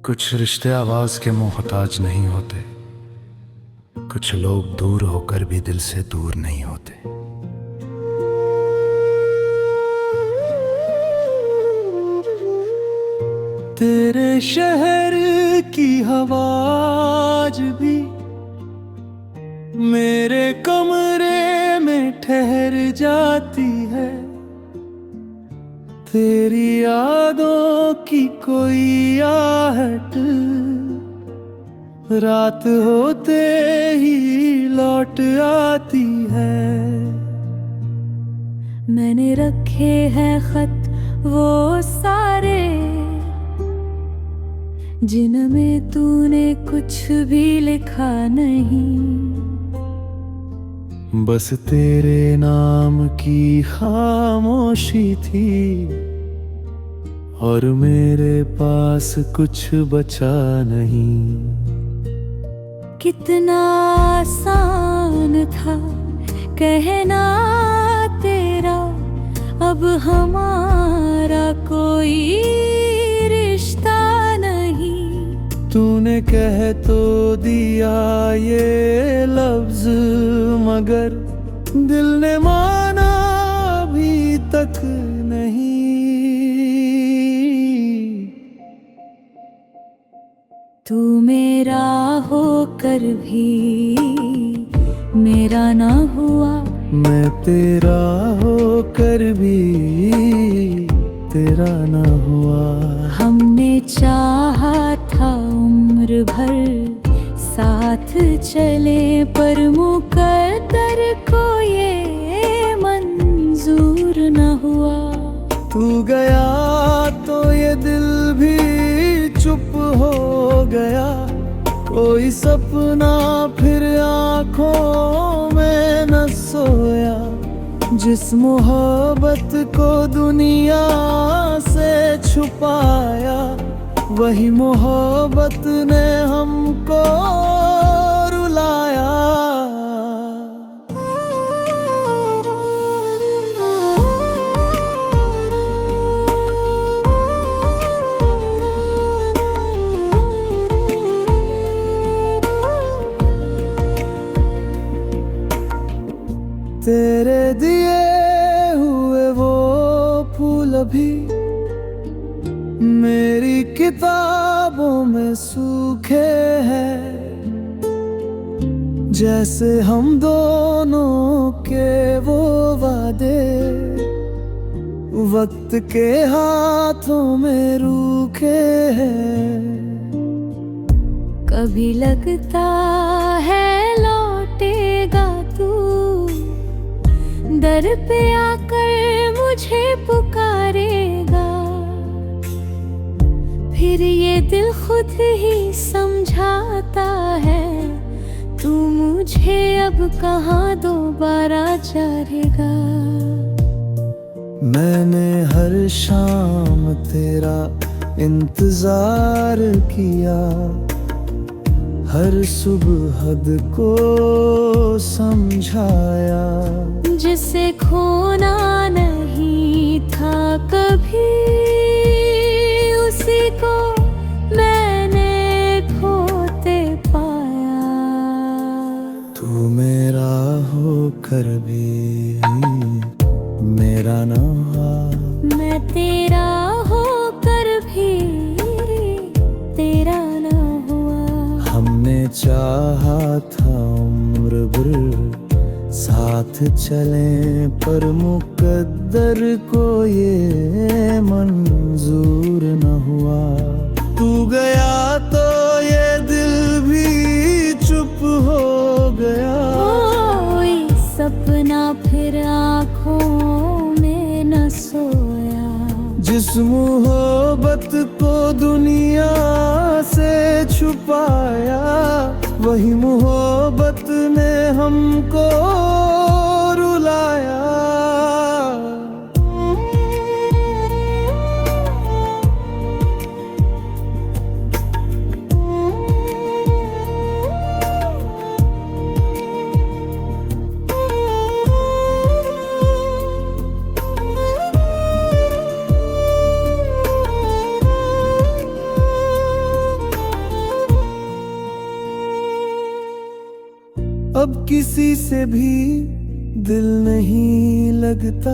कुछ रिश्ते आवाज के मोहताज नहीं होते, कुछ लोग दूर होकर भी दिल से दूर नहीं होते। तेरे शहर की हवाज भी मेरे कमरे में ठहर जाती है। तेरी यादों की कोई आहट रात होते ही लौट आती है। मैंने रखे हैं खत वो सारे जिनमें तूने कुछ भी लिखा नहीं। बस तेरे नाम की खामोशी थी और मेरे पास कुछ बचा नहीं। कितना आसान था कहना तेरा, अब हमारा कोई रिश्ता नहीं। तूने कह तो दिया ये लफ्ज, मगर दिल ने माना अभी तक नहीं। तू मेरा होकर भी मेरा ना हुआ, मैं तेरा होकर भी तेरा ना हुआ। हमने चाहा था उम्र भर साथ चले, पर मुकद्दर को ये मंजूर न हुआ। तू गया तो ये दिल भी चुप हो गया, कोई सपना फिर आँखों में न सोया। जिस मोहब्बत को दुनिया से छुपाया, वही मोहब्बत ने हमको रुलाया। तेरे दिए हुए वो फूल अभी मेरी किताबों में सूखे हैं। जैसे हम दोनों के वो वादे वक्त के हाथों में रूखे हैं। कभी लगता है लौटेगा तू, दर पे आकर मुझे पुकारेगा। फिर ये दिल खुद ही समझाता है, तू मुझे अब कहाँ दोबारा चाहेगा। मैंने हर शाम तेरा इंतजार किया, हर सुबह हद को समझाया। जिसे खोना नहीं था कभी, उसी को मैंने खोते पाया। तू मेरा होकर भी मेरा ना हुआ, मैं तेरा होकर भी तेरा ना हुआ। हमने चाहा था उम्र भर साथ चले, पर मुकद्दर को ये मंजूर न हुआ। तू गया तो ये दिल भी चुप हो गया। कोई सपना फिर आँखों में न सोया। जिस मोहब्बत को दुनिया से छुपाया, वही मोहब्बत ने हमको रुलाया। अब किसी से भी दिल नहीं लगता,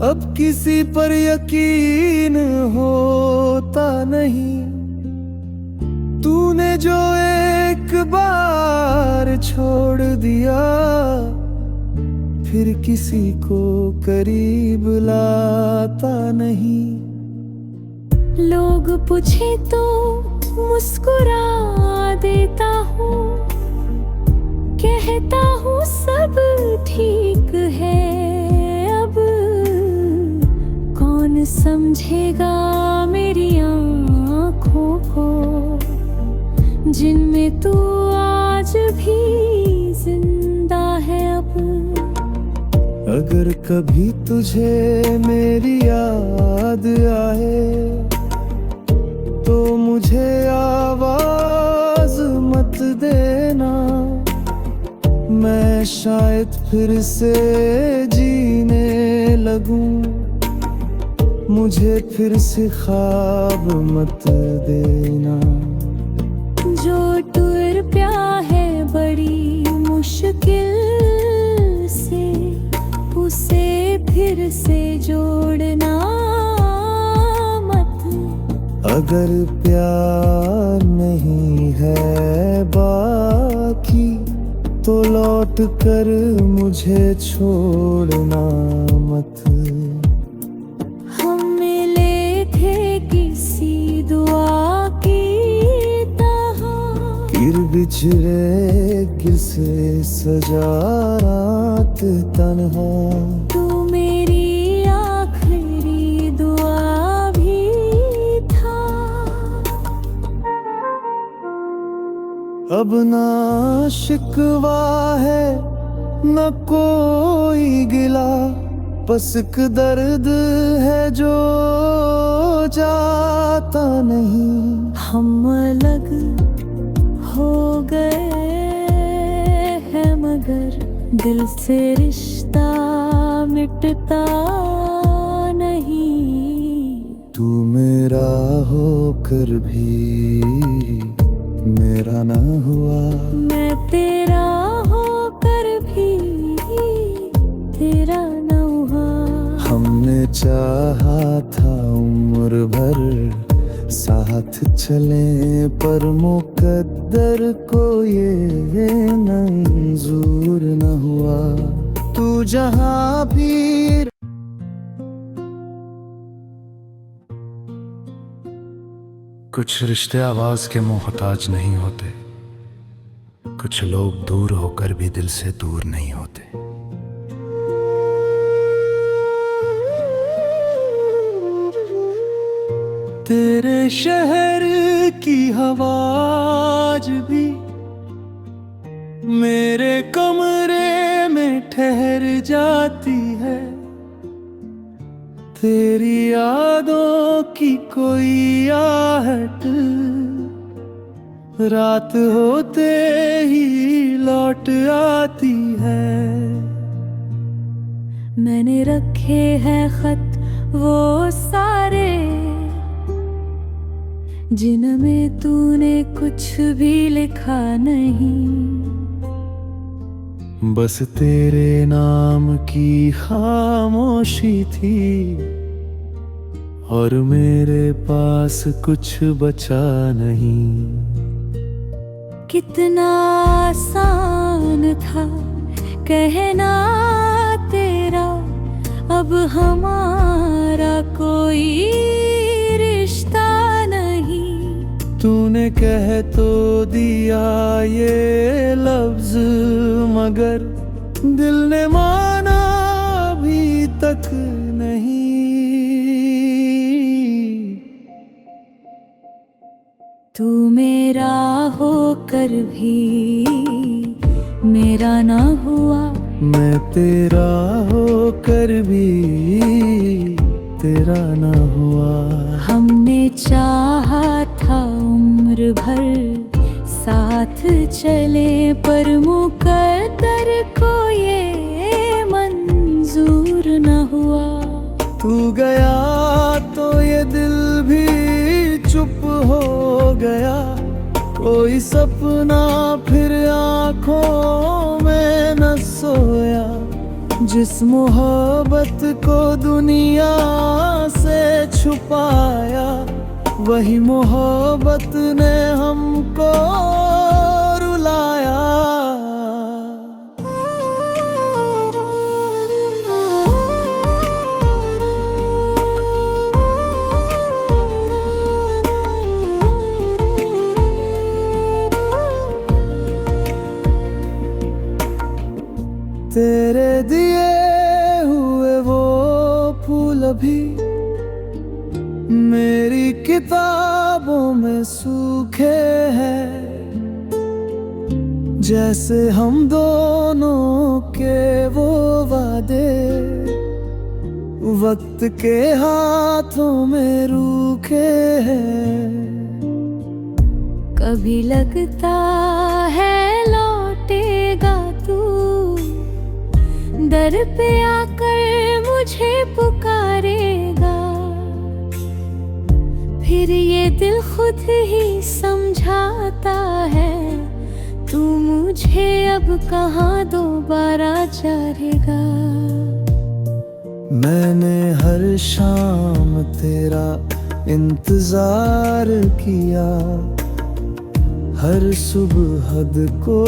अब किसी पर यकीन होता नहीं। तूने जो एक बार छोड़ दिया, फिर किसी को करीब लाता नहीं। लोग पूछे तो मुस्कुरा देता हूँ, कहता हूँ सब ठीक है। अब कौन समझेगा मेरी आँखों को, जिनमें तू आज भी जिंदा है। अब अगर कभी तुझे मेरी याद आए, तो मुझे आवाज मत देना। मैं शायद फिर से जीने लगूं, मुझे फिर से ख्वाब मत देना। जो टूट प्या है बड़ी मुश्किल से, उसे फिर से जोड़ना मत। अगर प्यार नहीं है बाकी, तो लौट कर मुझे छोड़ना मत। हम मिले थे किसी दुआ की तरह, फिर बिछड़े किसे सजा रात तन्हा। तू मेरी आखिरी दुआ भी था। अब ना शिकवा है न कोई गिला, बस एक दर्द है जो जाता नहीं। हम अलग हो गए हैं मगर दिल से रिश्ता मिटता नहीं। तू मेरा होकर भी मेरा ना हुआ, मैं तेरा होकर भी तेरा न हुआ। हमने चाहा था उम्र भर साथ चले, पर मुकद्दर को ये मंजूर न हुआ। तू जहाँ भी कुछ रिश्ते आवाज के मोहताज नहीं होते, कुछ लोग दूर होकर भी दिल से दूर नहीं होते। तेरे शहर की हवाज भी मेरे कमरे में ठहर जाती है। तेरी यादों की कोई आहट रात होते ही लौट आती है। मैंने रखे हैं खत वो सारे, जिनमें तूने कुछ भी लिखा नहीं। बस तेरे नाम की खामोशी थी, और मेरे पास कुछ बचा नहीं। कितना आसान था कहना तेरा, अब हमारा कोई रिश्ता नहीं। तूने कह तो दिया ये लफ्ज, मगर दिल ने माना अभी तक नहीं। तू मेरा होकर भी मेरा ना हुआ, मैं तेरा होकर भी तेरा ना हुआ। हमने चाहा था उम्र भर साथ चले, पर मुकद्दर को ये मंजूर न हुआ। तू गया तो ये दिल भी चुप हो गया, कोई सपना फिर आंखों में न सोया, जिस मोहब्बत को दुनिया से छुपाया, वही मोहब्बत ने हमको रुलाया। तेरे दिए हुए वो फूल अभी मेरी किताबों में सूखे हैं, जैसे हम दोनों के वो वादे वक्त के हाथों में रूखे हैं। कभी लगता है लौटेगा तू, दर पे आकर मुझे पुकारेगा, फिर ये दिल खुद ही समझाता है, तू मुझे अब कहाँ दोबारा चाहेगा। मैंने हर शाम तेरा इंतजार किया, हर सुबह हद को